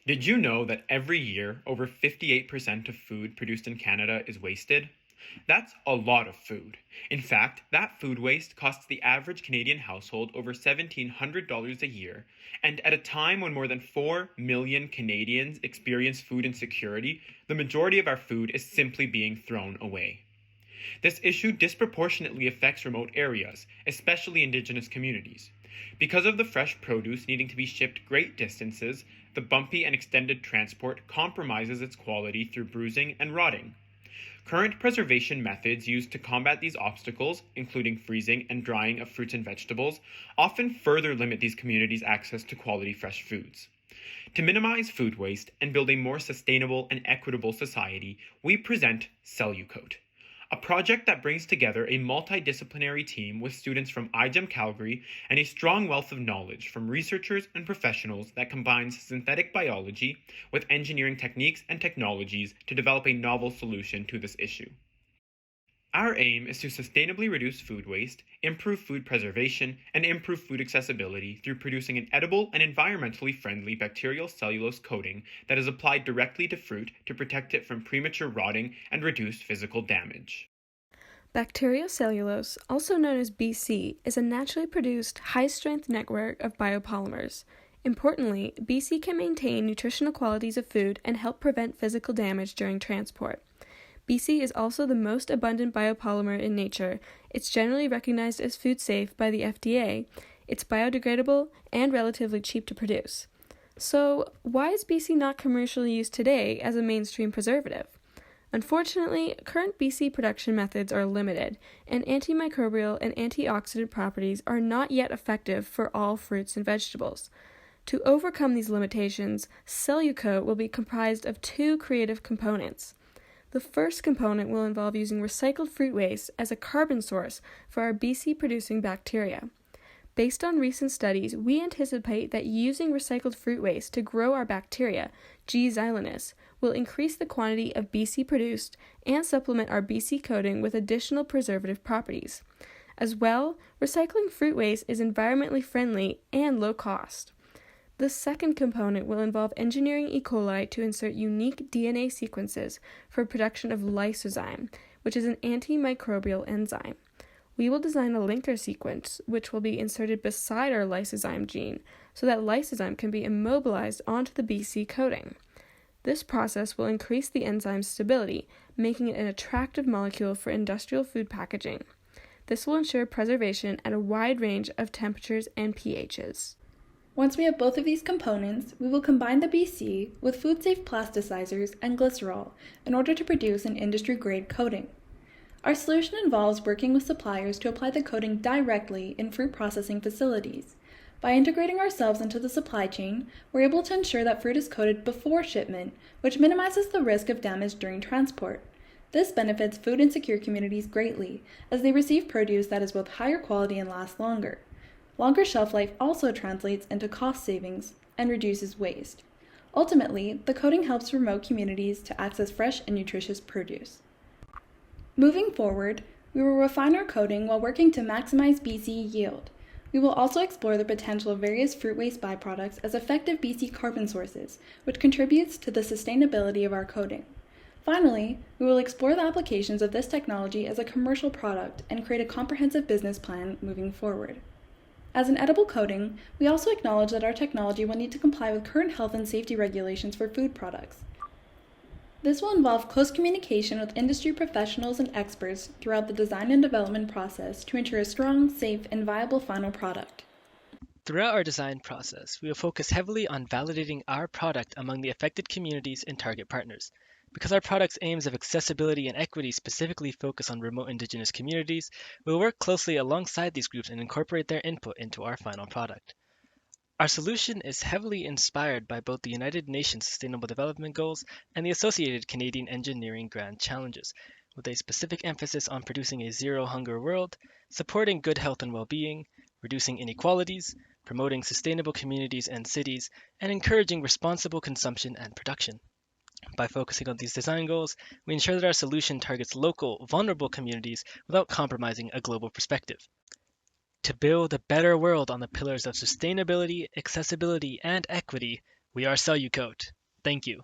Did you know that every year over 58% of food produced in Canada is wasted? That's a lot of food. In fact, that food waste costs the average Canadian household over $1,700 a year, and at a time when more than 4 million Canadians experience food insecurity, the majority of our food is simply being thrown away. This issue disproportionately affects remote areas, especially Indigenous communities. Because of the fresh produce needing to be shipped great distances, the bumpy and extended transport compromises its quality through bruising and rotting. Current preservation methods used to combat these obstacles, including freezing and drying of fruits and vegetables, often further limit these communities' access to quality fresh foods. To minimize food waste and build a more sustainable and equitable society, we present Cellucoat, a project that brings together a multidisciplinary team with students from iGEM Calgary and a strong wealth of knowledge from researchers and professionals that combines synthetic biology with engineering techniques and technologies to develop a novel solution to this issue. Our aim is to sustainably reduce food waste, improve food preservation, and improve food accessibility through producing an edible and environmentally friendly bacterial cellulose coating that is applied directly to fruit to protect it from premature rotting and reduce physical damage. Bacterial cellulose, also known as BC, is a naturally produced, high-strength network of biopolymers. Importantly, BC can maintain nutritional qualities of food and help prevent physical damage during transport. BC is also the most abundant biopolymer in nature. It's generally recognized as food safe by the FDA. It's biodegradable and relatively cheap to produce. So, why is BC not commercially used today as a mainstream preservative? Unfortunately, current BC production methods are limited, and antimicrobial and antioxidant properties are not yet effective for all fruits and vegetables. To overcome these limitations, Cellucoat will be comprised of two creative components. The first component will involve using recycled fruit waste as a carbon source for our BC-producing bacteria. Based on recent studies, we anticipate that using recycled fruit waste to grow our bacteria, G. xylanus, will increase the quantity of BC produced and supplement our BC coating with additional preservative properties. As well, recycling fruit waste is environmentally friendly and low cost. The second component will involve engineering E. coli to insert unique DNA sequences for production of lysozyme, which is an antimicrobial enzyme. We will design a linker sequence, which will be inserted beside our lysozyme gene, so that lysozyme can be immobilized onto the BC coating. This process will increase the enzyme's stability, making it an attractive molecule for industrial food packaging. This will ensure preservation at a wide range of temperatures and pHs. Once we have both of these components, we will combine the BC with food-safe plasticizers and glycerol in order to produce an industry-grade coating. Our solution involves working with suppliers to apply the coating directly in fruit processing facilities. By integrating ourselves into the supply chain, we're able to ensure that fruit is coated before shipment, which minimizes the risk of damage during transport. This benefits food insecure communities greatly, as they receive produce that is both higher quality and lasts longer. Longer shelf life also translates into cost savings and reduces waste. Ultimately, the coating helps remote communities to access fresh and nutritious produce. Moving forward, we will refine our coating while working to maximize BC yield. We will also explore the potential of various fruit waste byproducts as effective BC carbon sources, which contributes to the sustainability of our coating. Finally, we will explore the applications of this technology as a commercial product and create a comprehensive business plan moving forward. As an edible coating, we also acknowledge that our technology will need to comply with current health and safety regulations for food products. This will involve close communication with industry professionals and experts throughout the design and development process to ensure a strong, safe, and viable final product. Throughout our design process, we will focus heavily on validating our product among the affected communities and target partners. Because our product's aims of accessibility and equity specifically focus on remote Indigenous communities, we will work closely alongside these groups and incorporate their input into our final product. Our solution is heavily inspired by both the United Nations Sustainable Development Goals and the associated Canadian Engineering Grand Challenges, with a specific emphasis on producing a zero-hunger world, supporting good health and well-being, reducing inequalities, promoting sustainable communities and cities, and encouraging responsible consumption and production. By focusing on these design goals, we ensure that our solution targets local, vulnerable communities without compromising a global perspective. To build a better world on the pillars of sustainability, accessibility, and equity, we are Cellucoat. Thank you.